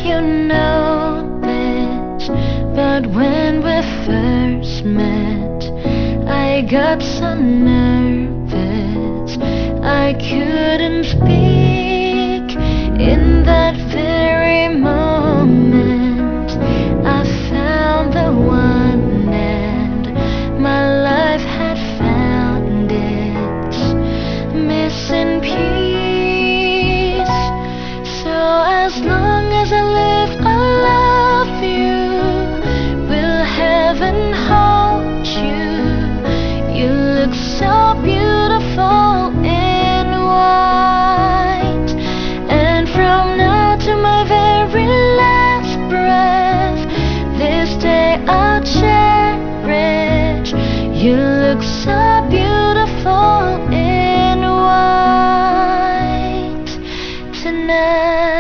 you know this, but when we first met, I got so nervous I couldn't speak. In that very moment, I found the one, and my life had found its missing piece. So as long as I live, I love you. Will heaven hold you? You look so beautiful in white, and from now to my very last breath, this day I'll cherish. You look so beautiful in white tonight.